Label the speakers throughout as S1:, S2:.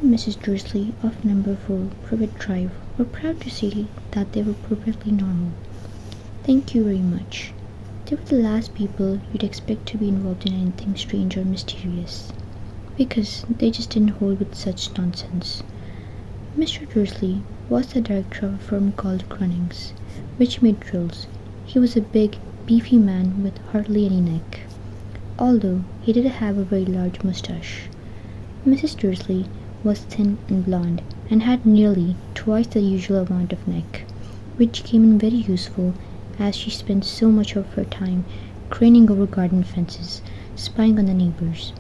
S1: and Mrs. Dursley of number 4 Privet Drive were proud to say that they were perfectly normal. Thank you very much. They were the last people you'd expect to be involved in anything strange or mysterious, because they just didn't hold with such nonsense. Mr. Dursley was the director of a firm called Grunnings, which made drills. He was a big, beefy man with hardly any neck, although he did have a very large moustache. Mrs. Dursley was thin and blonde, and had nearly twice the usual amount of neck, which came in very useful as she spent so much of her time craning over garden fences, spying on the neighbors.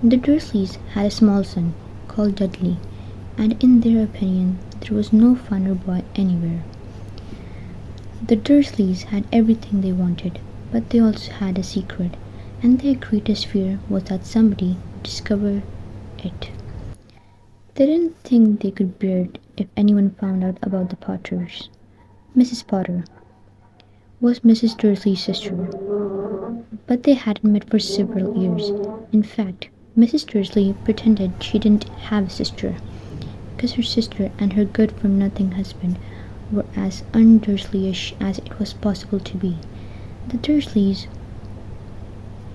S1: The Dursleys had a small son called Dudley, and in their opinion there was no funner boy anywhere. The Dursleys had everything they wanted, but they also had a secret, and their greatest fear was that somebody would discover it. They didn't think they could bear it if anyone found out about the Potters. Mrs. Potter was Mrs. Dursley's sister, but they hadn't met for several years. In fact, Mrs. Dursley pretended she didn't have a sister, because her sister and her good-for-nothing husband were as un-Dursleyish as it was possible to be. The Dursleys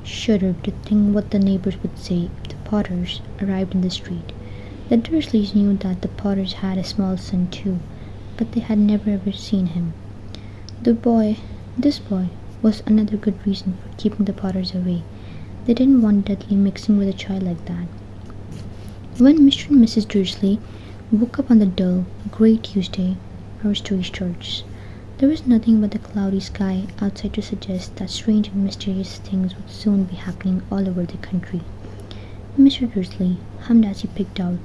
S1: shuddered to think what the neighbors would say if the Potters arrived in the street. The Dursleys knew that the Potters had a small son too, but they had never ever seen him. This boy, was another good reason for keeping the Potters away. They didn't want Dudley mixing with a child like that. When Mr. and Mrs. Dursley woke up on the dull, grey Tuesday, our story starts. There was nothing but the cloudy sky outside to suggest that strange and mysterious things would soon be happening all over the country. Mr. Dursley hummed as he picked out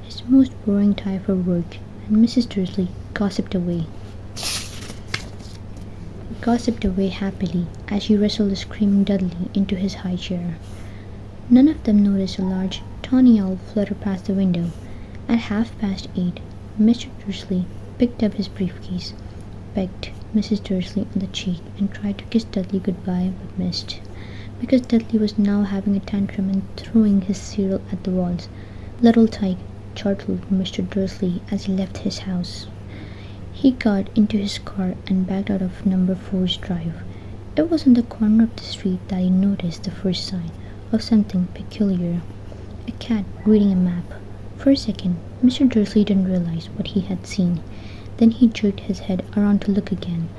S1: his most boring tie for work, and Mrs. Dursley gossiped away happily as she wrestled the screaming Dudley into his high chair. None of them noticed a large tawny owl flutter past the window. At 8:30, Mr. Dursley picked up his briefcase, pecked Mrs. Dursley on the cheek, and tried to kiss Dudley goodbye but missed, because Dudley was now having a tantrum and throwing his cereal at the walls. Little Tyke chortled Mr. Dursley as he left his house. He got into his car and backed out of number 4's drive. It was on the corner of the street that he noticed the first sign of something peculiar. A cat reading a map. For a second, Mr. Dursley didn't realize what he had seen. Then he jerked his head around to look again.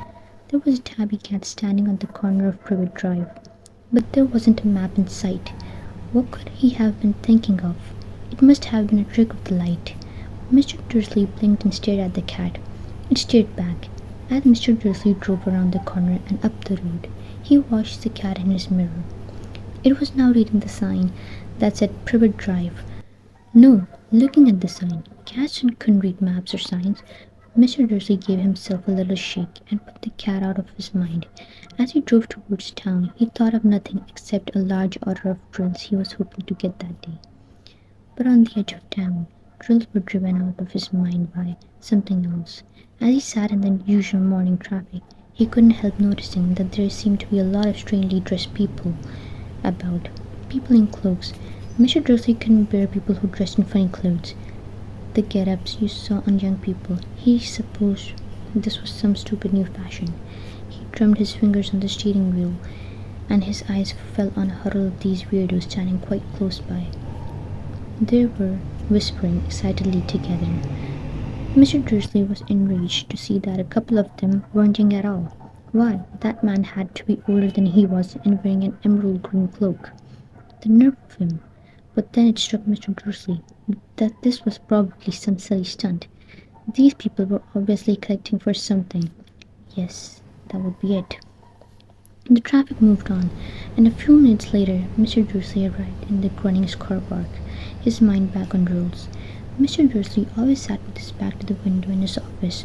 S1: There was a tabby cat standing on the corner of Privet Drive, but there wasn't a map in sight. What could he have been thinking of? It must have been a trick of the light. Mr. Dursley blinked and stared at the cat. It stared back. As Mr. Dursley drove around the corner and up the road, he watched the cat in his mirror. It was now reading the sign that said Privet Drive. No, looking at the sign, cats couldn't read maps or signs. Mr. Dursley gave himself a little shake and put the cat out of his mind. As he drove towards town, he thought of nothing except a large order of drills he was hoping to get that day. But on the edge of town, drills were driven out of his mind by something else. As he sat in the usual morning traffic, he couldn't help noticing that there seemed to be a lot of strangely dressed people about. People in cloaks. Mr. Dursley couldn't bear people who dressed in funny clothes. The get-ups you saw on young people. He supposed this was some stupid new fashion. He drummed his fingers on the steering wheel, and his eyes fell on a huddle of these weirdos standing quite close by. They were whispering excitedly together. Mr. Dursley was enraged to see that a couple of them weren't young at all. Why, that man had to be older than he was and wearing an emerald green cloak. The nerve of him! But then it struck Mr. Dursley that this was probably some silly stunt. These people were obviously collecting for something. Yes, that would be it. The traffic moved on, and a few minutes later Mr. Dursley arrived in the Grunnings car park, his mind back on drills. Mr. Dursley always sat with his back to the window in his office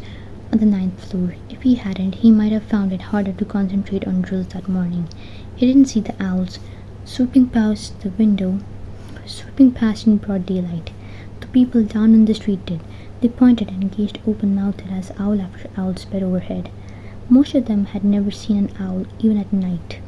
S1: on the 9th floor. If he hadn't, he might have found it harder to concentrate on drills that morning. He didn't see the owls swooping past in broad daylight. The people down in the street did. They pointed and gazed open-mouthed as owl after owl sped overhead. Most of them had never seen an owl even at night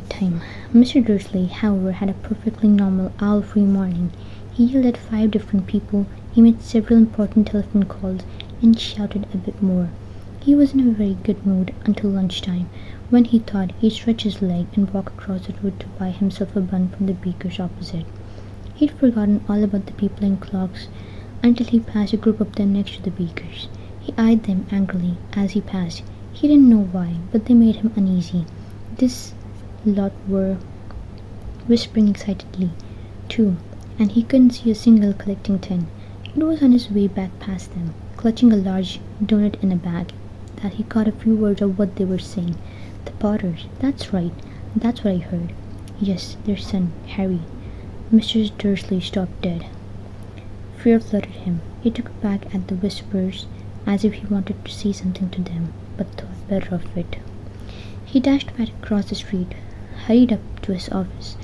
S1: time. Mr. Dursley, however, had a perfectly normal owl-free morning. He yelled at 5 different people, he made several important telephone calls, and shouted a bit more. He was in a very good mood until lunchtime, when he thought he'd stretch his leg and walk across the road to buy himself a bun from the baker's opposite. He'd forgotten all about the people in cloaks until he passed a group of them next to the baker's. He eyed them angrily as he passed. He didn't know why, but they made him uneasy. This lot were whispering excitedly, too, and he couldn't see a single collecting tin. It was on his way back past them, clutching a large doughnut in a bag, that he caught a few words of what they were saying. The Potters, that's right, that's what I heard. Yes, their son, Harry. Mr. Dursley stopped dead. Fear flooded him. He took back at the whispers as if he wanted to say something to them, but thought better of it. He dashed back across the street, hurried up to his office,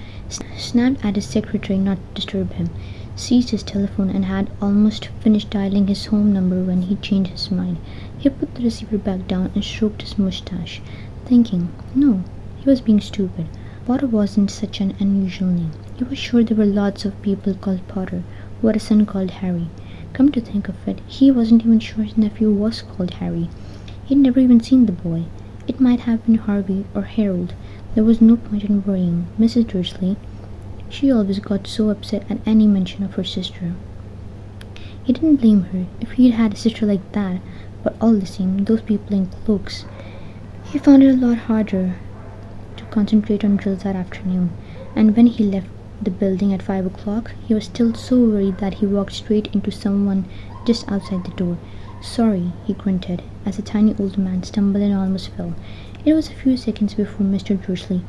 S1: snapped at his secretary not to disturb him, seized his telephone, and had almost finished dialing his home number when he changed his mind. He put the receiver back down and stroked his moustache, thinking, no, he was being stupid. Potter wasn't such an unusual name. He was sure there were lots of people called Potter who had a son called Harry. Come to think of it, he wasn't even sure his nephew was called Harry. He'd never even seen the boy. It might have been Harvey or Harold. There was no point in worrying Mrs. Dursley. She always got so upset at any mention of her sister. He didn't blame her if he'd had a sister like that, but all the same, those people in cloaks. He found it a lot harder to concentrate on drills that afternoon, and when he left the building at 5 o'clock, he was still so worried that he walked straight into someone just outside the door. Sorry, he grunted, as a tiny old man stumbled and almost fell. It was a few seconds before Mr. Dursley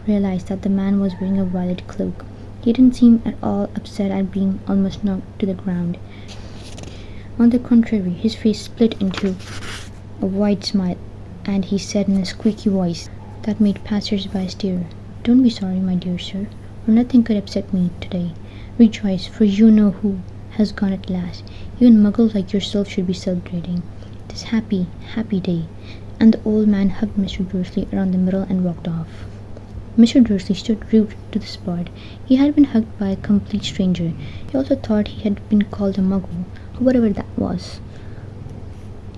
S1: realized that the man was wearing a violet cloak. He didn't seem at all upset at being almost knocked to the ground. On the contrary, his face split into a wide smile, and he said in a squeaky voice that made passers-by stare, "Don't be sorry, my dear sir, for nothing could upset me today. Rejoice, for you know who has gone at last. Even muggles like yourself should be celebrating this happy, happy day." And the old man hugged Mr. Dursley around the middle and walked off. Mr. Dursley stood rooted to the spot. He had been hugged by a complete stranger. He also thought he had been called a muggle, or whatever that was.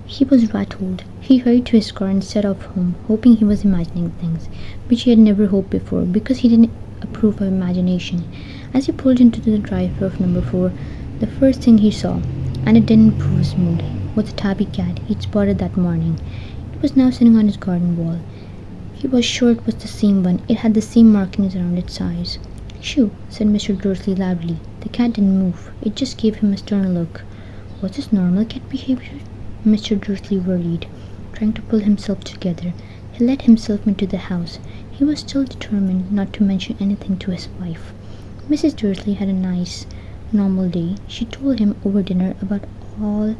S1: He was rattled. He hurried to his car and set off home, hoping he was imagining things, which he had never hoped before, because he didn't approve of imagination. As he pulled into the driveway of number 4, the first thing he saw, and it didn't improve his mood, was a tabby cat he'd spotted that morning. It was now sitting on his garden wall. He was sure it was the same one. It had the same markings around its eyes. "Shoo!" said Mr. Dursley loudly. The cat didn't move. It just gave him a stern look. Was this normal cat behavior? Mr. Dursley worried, trying to pull himself together. He let himself into the house. He was still determined not to mention anything to his wife. Mrs. Dursley had a nice, normal day. She told him over dinner about all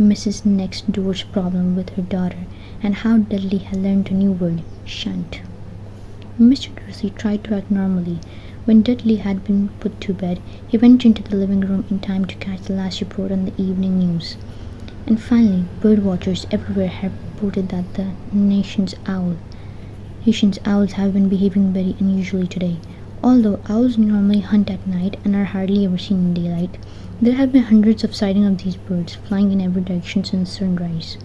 S1: Mrs. Next Door's problem with her daughter, and how Dudley had learned a new word, shan't. Mr. Dursley tried to act normally. When Dudley had been put to bed, he went into the living room in time to catch the last report on the evening news. And finally, bird watchers everywhere had reported that the nation's owls have been behaving very unusually today. Although owls normally hunt at night and are hardly ever seen in daylight, there have been hundreds of sightings of these birds flying in every direction since sunrise.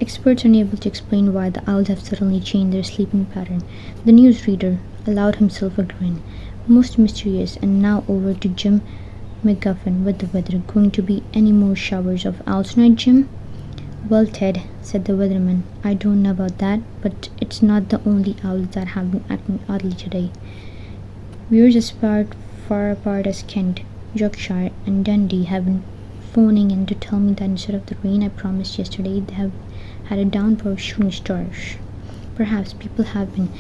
S1: Experts are unable to explain why the owls have suddenly changed their sleeping pattern. The newsreader allowed himself a grin. Most mysterious, and now over to Jim McGuffin with the weather. Going to be any more showers of owls tonight, Jim? "Well, Ted," said the weatherman, "I don't know about that, but it's not the only owls that have been acting oddly today. We're as far apart as Kent, Yorkshire, and Dundee have been phoning in to tell me that instead of the rain I promised yesterday, they have had a downpour of shooting stars. Perhaps people have been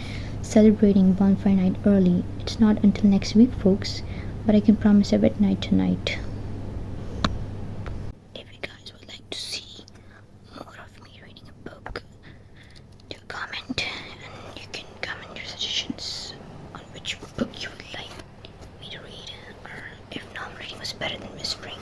S1: celebrating bonfire night early. It's not until next week, folks, but I can promise a wet night tonight." If you guys would like to see more of me reading a book, do comment, and you can comment your suggestions on which book you would like me to read, or if Nom reading was better than Miss Spring.